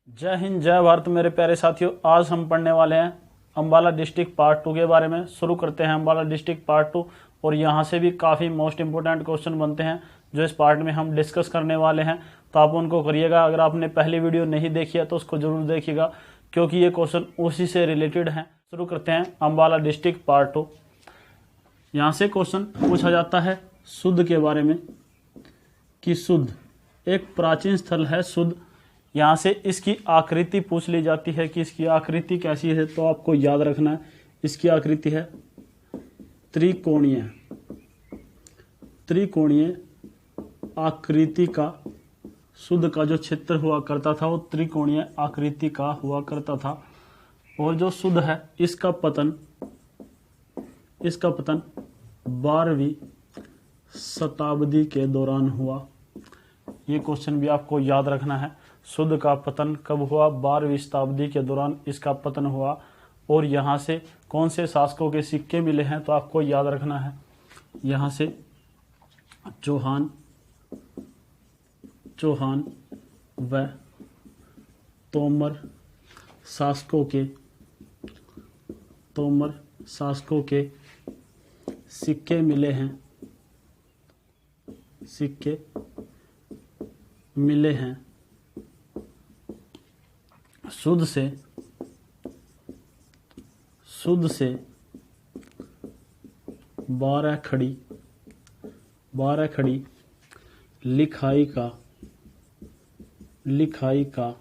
जय हिंद जय भारत मेरे प्यारे साथियों। आज हम पढ़ने वाले हैं अंबाला डिस्ट्रिक्ट पार्ट 2 के बारे में। शुरू करते हैं अंबाला डिस्ट्रिक्ट पार्ट 2। और यहाँ से भी काफ़ी मोस्ट इंपोर्टेंट क्वेश्चन बनते हैं जो इस पार्ट में हम डिस्कस करने वाले हैं, तो आप उनको करिएगा। अगर आपने पहली वीडियो नहीं देखी है तो उसको जरूर देखिएगा क्योंकि ये क्वेश्चन उसी से रिलेटेड हैं। शुरू करते हैं अंबाला डिस्ट्रिक्ट पार्ट 2। यहाँ से क्वेश्चन पूछा जाता है सुध के बारे में कि सुध एक प्राचीन स्थल है। सुध यहाँ से इसकी आकृति पूछ ली जाती है कि इसकी आकृति कैसी है, तो आपको याद रखना है इसकी आकृति है त्रिकोणीय। त्रिकोणीय आकृति का सुध का जो क्षेत्र हुआ करता था वो त्रिकोणीय आकृति का हुआ करता था। और जो सुध है इसका पतन 12वीं शताब्दी के दौरान हुआ। ये क्वेश्चन भी आपको याद रखना है। सुध का पतन कब हुआ? 12वीं शताब्दी के दौरान इसका पतन हुआ। और यहाँ से कौन से शासकों के सिक्के मिले हैं, तो आपको याद रखना है यहाँ से चौहान व तोमर शासकों के सिक्के मिले हैं। सुध से 12 खड़ी लिखाई का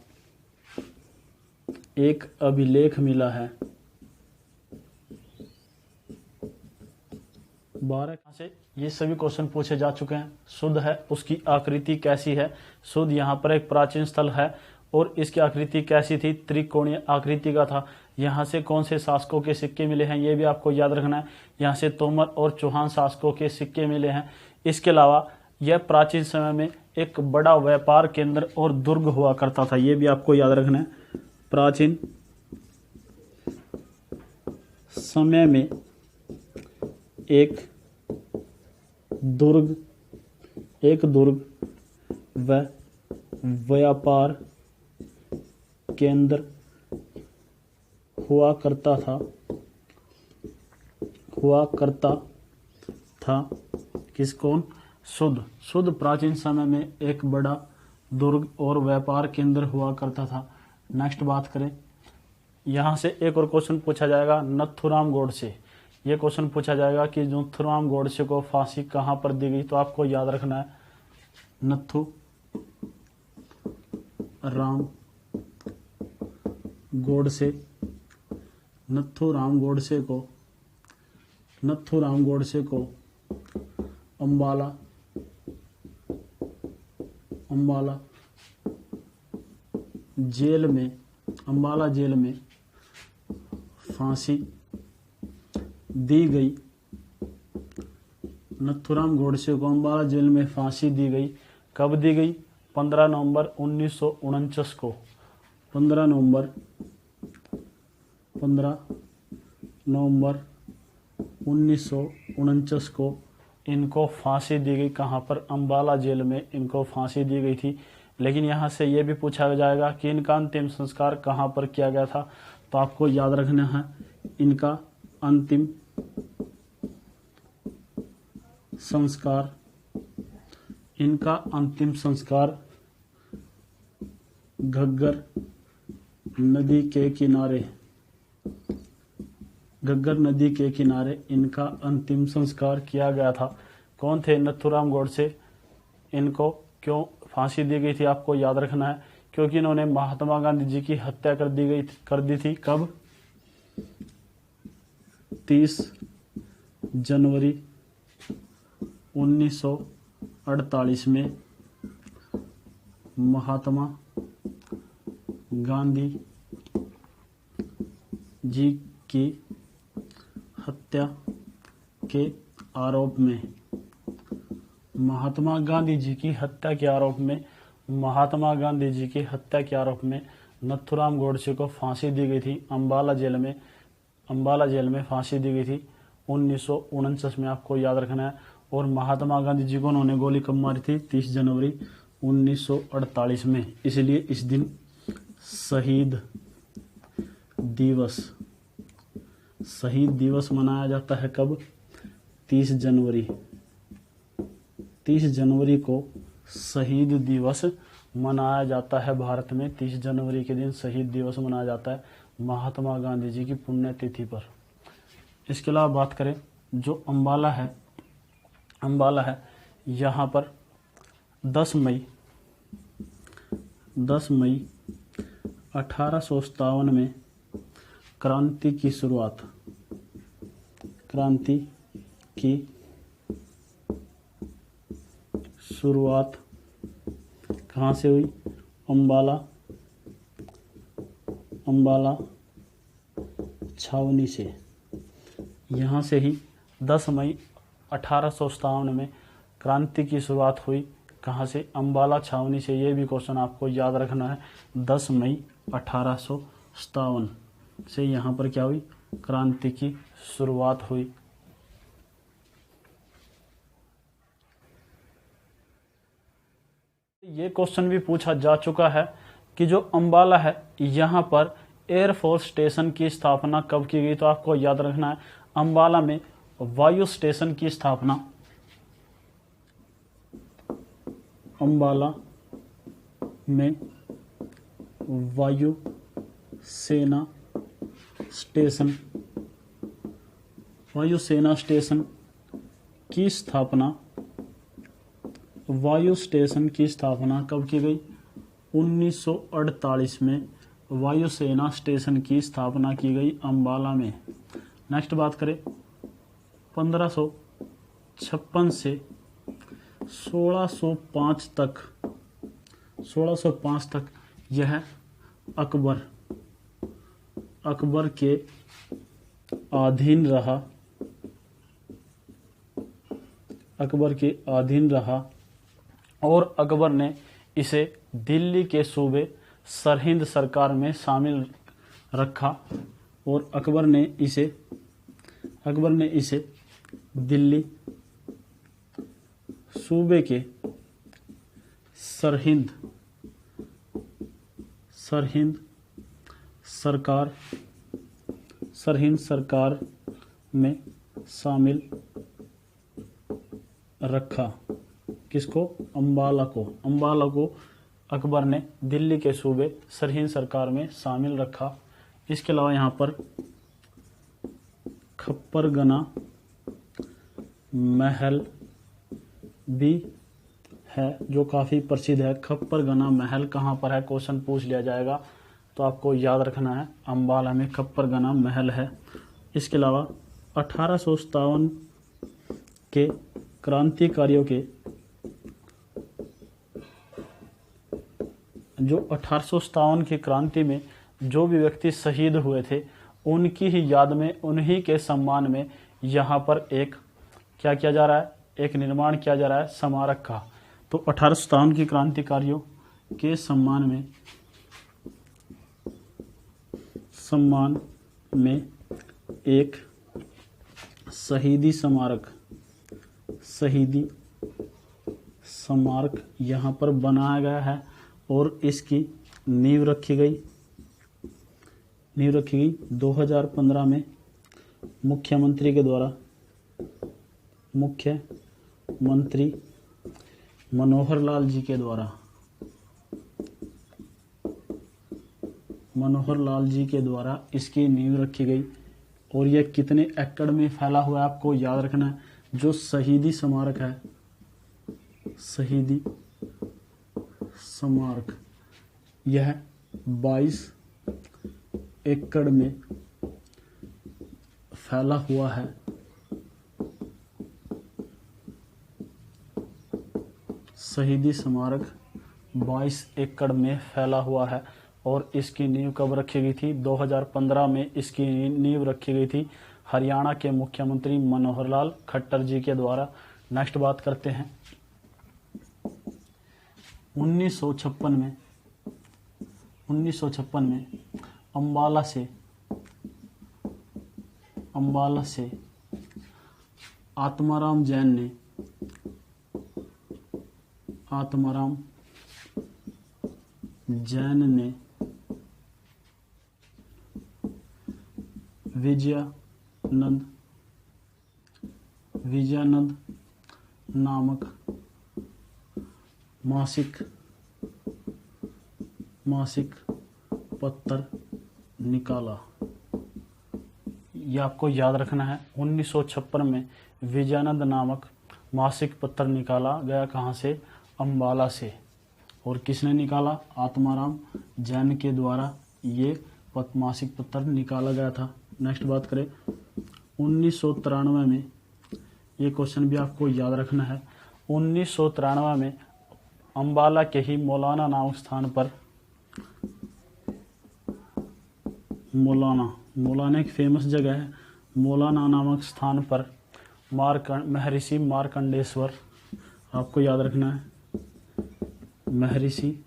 एक अभिलेख मिला है। 12 से ये सभी क्वेश्चन पूछे जा चुके हैं। सुध है उसकी आकृति कैसी है? सुध यहाँ पर एक प्राचीन स्थल है और इसकी आकृति कैसी थी? त्रिकोणीय आकृति का था। यहाँ से कौन से शासकों के सिक्के मिले हैं ये भी आपको याद रखना है। यहाँ से तोमर और चौहान शासकों के सिक्के मिले हैं। इसके अलावा यह प्राचीन समय में एक बड़ा व्यापार केंद्र और दुर्ग हुआ करता था। ये भी आपको याद रखना है। प्राचीन समय में एक दुर्ग व व्यापार केंद्र हुआ करता था। सुध प्राचीन समय में एक बड़ा दुर्ग और व्यापार केंद्र हुआ करता था। नेक्स्ट बात करें, यहाँ से एक और क्वेश्चन पूछा जाएगा नथुराम गोडसे। ये क्वेश्चन पूछा जाएगा कि नथुराम गोडसे को फांसी कहाँ पर दी गई, तो आपको याद रखना है नथुराम गोडसे को अंबाला जेल में फांसी दी गई। नथुराम गोडसे को अंबाला जेल में फांसी दी गई। कब दी गई? 15 नवंबर 1949 को। 15 नवंबर 1949 को इनको फांसी दी गई। कहाँ पर? अंबाला जेल में इनको फांसी दी गई थी। लेकिन यहाँ से ये भी पूछा जाएगा कि इनका अंतिम संस्कार कहाँ पर किया गया था, तो आपको याद रखना है इनका अंतिम संस्कार घग्गर नदी के किनारे इनका अंतिम संस्कार किया गया था। कौन थे? नथुराम गोडसे। इनको क्यों फांसी दी गई थी आपको याद रखना है, क्योंकि इन्होंने महात्मा गांधी जी की हत्या कर दी थी। कब? 30 जनवरी 1948 में महात्मा गांधी जी की हत्या के आरोप में महात्मा गांधी जी की हत्या के आरोप में नथुराम गोडसे को फांसी दी गई थी। अंबाला जेल में फांसी दी गई थी 1949 में, आपको याद रखना है। और महात्मा गांधी जी को उन्होंने गोली कब मारी थी? 30 जनवरी 1948 में। इसलिए इस दिन शहीद दिवस। शहीद दिवस मनाया जाता है कब? 30 जनवरी। 30 जनवरी को शहीद दिवस मनाया जाता है भारत में। 30 जनवरी के दिन शहीद दिवस मनाया जाता है महात्मा गांधी जी की पुण्यतिथि पर। इसके अलावा बात करें जो अम्बाला है यहाँ पर 10 मई 1857 में क्रांति की शुरुआत कहाँ से हुई? अम्बाला छावनी से। यहाँ से ही 10 मई 1857 में क्रांति की शुरुआत हुई। कहाँ से? अम्बाला छावनी से। ये भी क्वेश्चन आपको याद रखना है। 10 मई 1857 से यहाँ पर क्या हुई? क्रांति की शुरुआत हुई। ये क्वेश्चन भी पूछा जा चुका है कि जो अम्बाला है यहाँ पर एयरफोर्स स्टेशन की स्थापना कब की गई? तो आपको याद रखना है अम्बाला में वायु स्टेशन की स्थापना अम्बाला में वायु सेना स्टेशन की स्थापना वायु स्टेशन की स्थापना कब की गई? 1948 में वायु सेना स्टेशन की स्थापना की गई अम्बाला में। नेक्स्ट बात करें 1556 से 1605 तक यह अकबर के अधीन रहा और अकबर ने इसे दिल्ली के सूबे सरहिंद सरकार में शामिल रखा और अकबर ने इसे दिल्ली सूबे के सरहिंद सरकार में शामिल रखा। किसको? अम्बाला को अकबर ने दिल्ली के सूबे सरहिंद सरकार में शामिल रखा। इसके अलावा यहाँ पर खप्परगना महल भी है जो काफ़ी प्रसिद्ध है। खप्परगना महल कहाँ पर है? क्वेश्चन पूछ लिया जाएगा तो आपको याद रखना है अम्बाला में खप्परगना महल है। इसके अलावा 1857 के क्रांतिकारियों के जो 1857 की क्रांति में जो भी व्यक्ति शहीद हुए थे उनकी ही याद में, उन्हीं के सम्मान में यहाँ पर एक क्या किया जा रहा है? एक निर्माण किया जा रहा है स्मारक का। तो 1857 की क्रांतिकारियों के सम्मान में एक शहीदी स्मारक यहाँ पर बनाया गया है और इसकी नींव रखी गई 2015 में मुख्यमंत्री मनोहर लाल जी के द्वारा इसकी नींव रखी गई। और यह कितने एकड़ में फैला हुआ है आपको याद रखना है। जो शहीदी स्मारक है, शहीदी स्मारक, यह 22 एकड़ में फैला हुआ है। शहीदी स्मारक 22 एकड़ में फैला हुआ है और इसकी नींव कब रखी गई थी? 2015 में इसकी नींव रखी गई थी हरियाणा के मुख्यमंत्री मनोहर लाल खट्टर जी के द्वारा। नेक्स्ट बात करते हैं 1956 में अम्बाला से आत्माराम जैन ने विजयानंद नामक मासिक पत्र निकाला। ये आपको याद रखना है। 1956 में विजयानंद नामक मासिक पत्र निकाला गया। कहाँ से? अम्बाला से। और किसने निकाला? आत्माराम जैन के द्वारा ये मासिक पत्र निकाला गया था। नेक्स्ट बात करें 1993 में, ये क्वेश्चन भी आपको याद रखना है। 1993 में अम्बाला के ही मौलाना नामक स्थान पर, मौलाना एक फेमस जगह है, मौलाना नामक स्थान पर महर्षि मार्कंडेश्वर, आपको याद रखना है, महर्षि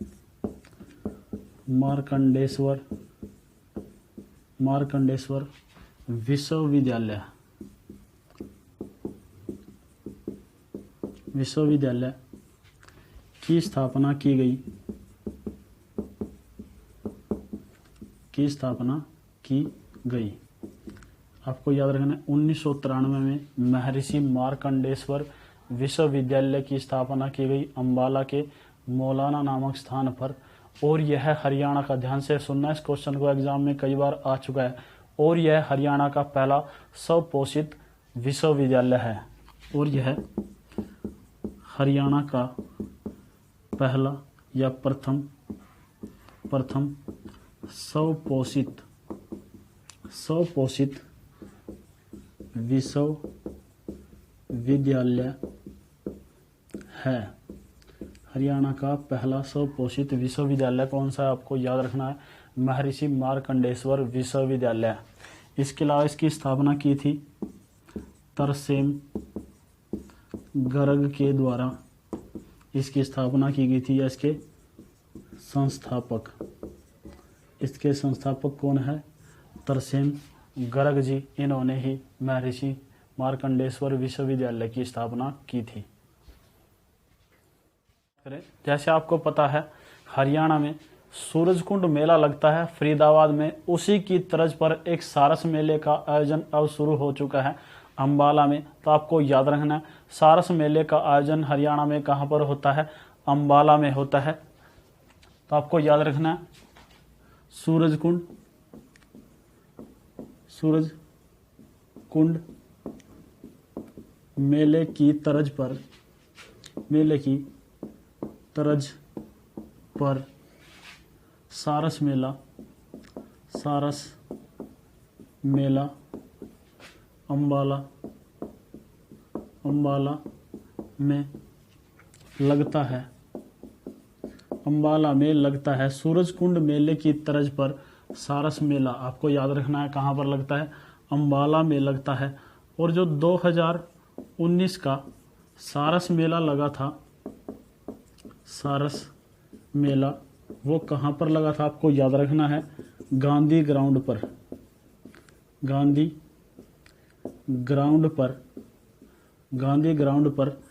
मार्कंडेश्वर विश्वविद्यालय की स्थापना की गई। आपको याद रखना है 1993 में महर्षि मार्कंडेश्वर विश्वविद्यालय की स्थापना की गई अम्बाला के मौलाना नामक स्थान पर। और यह हरियाणा का, ध्यान से सुनना, इस क्वेश्चन को एग्जाम में कई बार आ चुका है। और यह हरियाणा का पहला स्वपोषित विश्वविद्यालय है। और यह हरियाणा का पहला या प्रथम स्वपोषित विश्वविद्यालय है। हरियाणा का पहला स्वपोषित विश्वविद्यालय कौन सा है? आपको याद रखना है, महर्षि मार्कंडेश्वर विश्वविद्यालय। इसके अलावा इसकी स्थापना की थी तरसेम गर्ग के द्वारा। इसकी स्थापना की गई थी, या इसके संस्थापक कौन है? तरसेम गर्ग जी। इन्होंने ही महर्षि मार्कंडेश्वर विश्वविद्यालय की स्थापना की थी। जैसे आपको पता है हरियाणा में सूरजकुंड मेला लगता है फरीदाबाद में, उसी की तर्ज पर एक सारस मेले का आयोजन अब शुरू हो चुका है अम्बाला में। तो आपको याद रखना है सारस मेले का आयोजन हरियाणा में कहाँ पर होता है? अम्बाला में होता है। तो आपको याद रखना है सूरजकुंड मेले की तर्ज पर सारस मेला अम्बाला में लगता है। सूरजकुंड मेले की तर्ज पर सारस मेला, आपको याद रखना है कहाँ पर लगता है? अम्बाला में लगता है। और जो 2019 का सारस मेला लगा था, सारस मेला, वो कहाँ पर लगा था? आपको याद रखना है गांधी ग्राउंड पर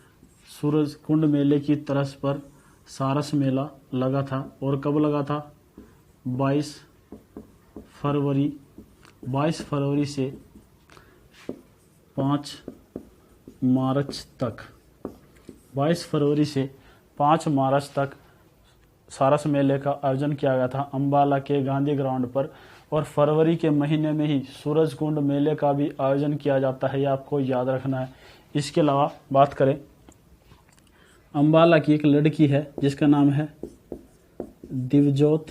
सूरजकुंड मेले की तर्ज पर सारस मेला लगा था। और कब लगा था? 22 फरवरी से 5 मार्च तक। 22 फरवरी से 5 मार्च तक सारस मेले का आयोजन किया गया था अम्बाला के गांधी ग्राउंड पर। और फरवरी के महीने में ही सूरजकुंड मेले का भी आयोजन किया जाता है, यह आपको याद रखना है। इसके अलावा बात करें, अम्बाला की एक लड़की है जिसका नाम है दिवजोत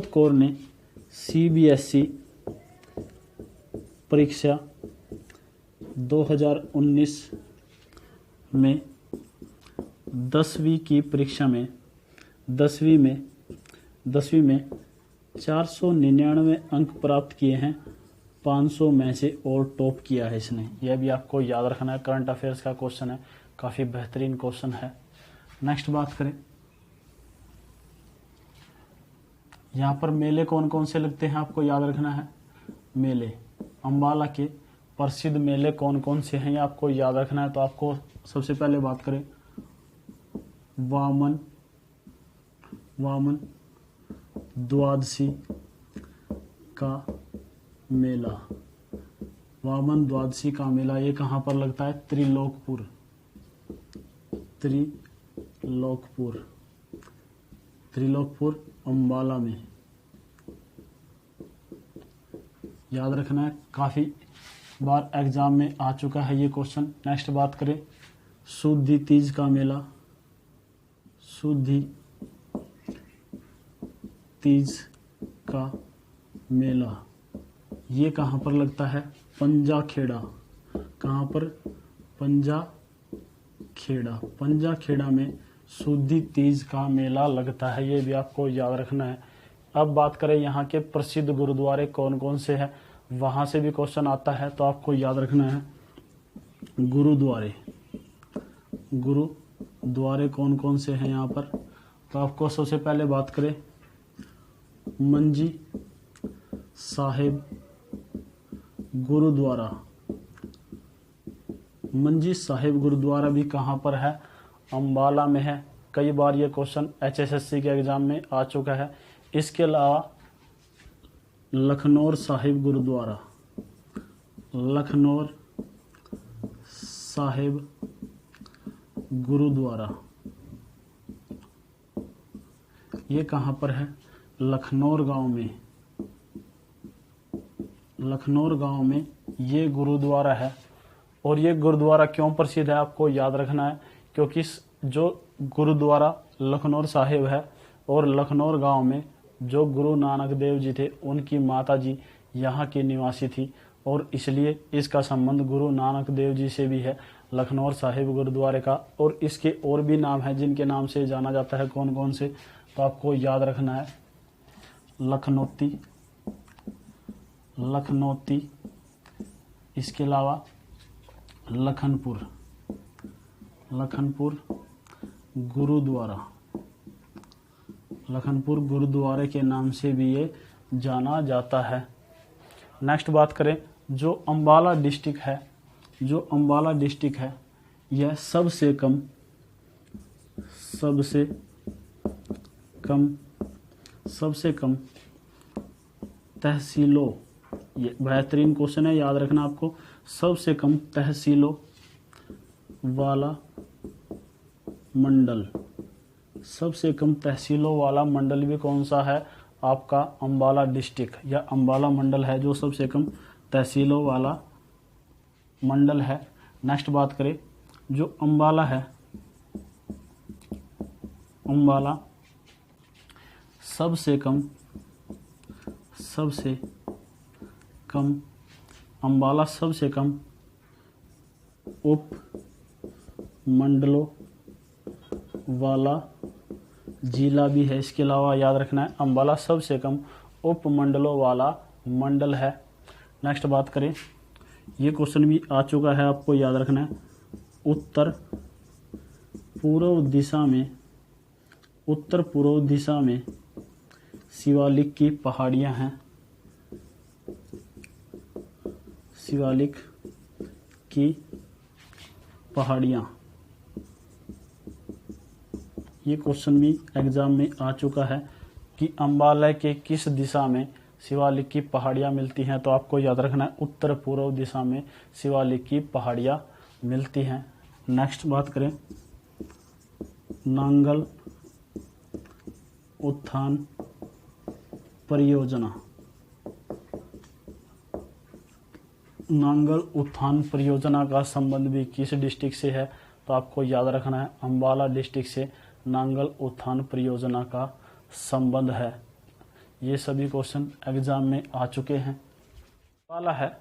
कौर ने CBSE परीक्षा 2019 में 10वीं की परीक्षा में 10वीं में 499 अंक प्राप्त किए हैं 500 में से, और टॉप किया है इसने। यह भी आपको याद रखना है, करंट अफेयर्स का क्वेश्चन है, काफ़ी बेहतरीन क्वेश्चन है। नेक्स्ट बात करें, यहाँ पर मेले कौन कौन से लगते हैं आपको याद रखना है। मेले, अम्बाला के प्रसिद्ध मेले कौन कौन से हैं ये आपको याद रखना है। तो आपको सबसे पहले बात करें वामन द्वादशी का मेला, वामन द्वादशी का मेला, ये कहाँ पर लगता है? त्रिलोकपुर, त्रिलोकपुर, त्रिलोकपुर अंबाला में। याद रखना है, काफ़ी बार एग्जाम में आ चुका है ये क्वेश्चन। नेक्स्ट बात करें शुद्धि तीज का मेला, शुद्धि तीज का मेला, ये कहाँ पर लगता है? पंजा खेड़ा। कहाँ पर? पंजा खेड़ा, पंजा खेड़ा में शुद्धि तीज का मेला लगता है, ये भी आपको याद रखना है। अब बात करें यहाँ के प्रसिद्ध गुरुद्वारे कौन कौन से हैं, वहाँ से भी क्वेश्चन आता है, तो आपको याद रखना है गुरुद्वारे, गुरुद्वारे कौन कौन से हैं यहाँ पर। तो आपको सबसे पहले बात करें मंजी साहिब गुरुद्वारा, मंजी साहिब गुरुद्वारा भी कहाँ पर है? अंबाला में है। कई बार ये क्वेश्चन HSSC के एग्जाम में आ चुका है। इसके अलावा लखनौर साहिब गुरुद्वारा, लखनौर साहिब गुरुद्वारा, ये कहाँ पर है? लखनौर गांव में, लखनौर गांव में ये गुरुद्वारा है। और ये गुरुद्वारा क्यों प्रसिद्ध है आपको याद रखना है, क्योंकि जो गुरुद्वारा लखनौर साहिब है और लखनौर गांव में जो गुरु नानक देव जी थे उनकी माता जी यहाँ की निवासी थी, और इसलिए इसका संबंध गुरु नानक देव जी से भी है, लखनौर साहिब गुरुद्वारे का। और इसके और भी नाम हैं जिनके नाम से जाना जाता है, कौन कौन से, तो आपको याद रखना है लखनौती, लखनौती, इसके अलावा लखनपुर, लखनपुर गुरुद्वारा, लखनपुर गुरुद्वारे के नाम से भी ये जाना जाता है। नेक्स्ट बात करें जो अंबाला डिस्ट्रिक्ट है, जो अंबाला डिस्ट्रिक्ट है यह सबसे कम, सबसे कम, सबसे कम तहसीलों, ये बेहतरीन क्वेश्चन है, याद रखना आपको, सबसे कम तहसीलों वाला मंडल, सबसे कम तहसीलों वाला मंडल भी कौन सा है? आपका अंबाला डिस्ट्रिक्ट या अंबाला मंडल है जो सबसे कम तहसीलों वाला मंडल है। नेक्स्ट बात करें जो अंबाला है, अंबाला सबसे कम, सबसे कम, अंबाला सबसे कम उप मंडलों वाला जिला भी है। इसके अलावा याद रखना है अंबाला सबसे कम उप मंडलों वाला मंडल है। नेक्स्ट बात करें, ये क्वेश्चन भी आ चुका है, आपको याद रखना है उत्तर पूर्व दिशा में, उत्तर पूर्व दिशा में शिवालिक की पहाड़ियां हैं, शिवालिक की पहाड़ियां, ये क्वेश्चन भी एग्जाम में आ चुका है कि अंबाला के किस दिशा में शिवालिक की पहाड़ियां मिलती हैं, तो आपको याद रखना है उत्तर पूर्व दिशा में शिवालिक की पहाड़ियां मिलती हैं। नेक्स्ट बात करें नांगल उत्थान परियोजना, नांगल उत्थान परियोजना का संबंध भी किस डिस्ट्रिक्ट से है, तो आपको याद रखना है अंबाला डिस्ट्रिक्ट से नांगल उत्थान परियोजना का संबंध है। ये सभी क्वेश्चन एग्जाम में आ चुके हैं। अंबाला है,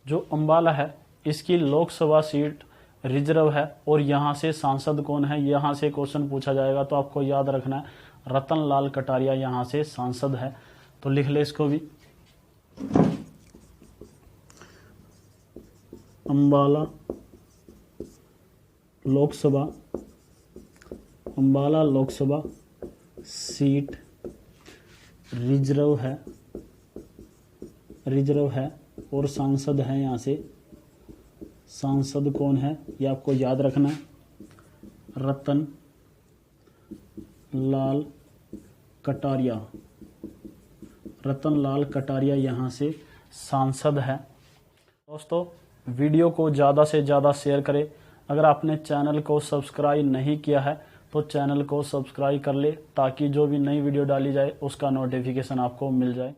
जो अंबाला है इसकी लोकसभा सीट रिजर्व है और यहाँ से सांसद कौन है, यहाँ से क्वेश्चन पूछा जाएगा, तो आपको याद रखना है रतन लाल कटारिया यहाँ से सांसद है, तो लिख ले इसको भी। अंबाला लोकसभा, अंबाला लोकसभा सीट रिजर्व है, रिजर्व है और सांसद है, यहाँ से सांसद कौन है ये आपको याद रखना है रतन लाल कटारिया, रतन लाल कटारिया यहाँ से सांसद है। दोस्तों वीडियो को ज़्यादा से ज़्यादा शेयर करें। अगर आपने चैनल को सब्सक्राइब नहीं किया है तो चैनल को सब्सक्राइब कर ले, ताकि जो भी नई वीडियो डाली जाए उसका नोटिफिकेशन आपको मिल जाए।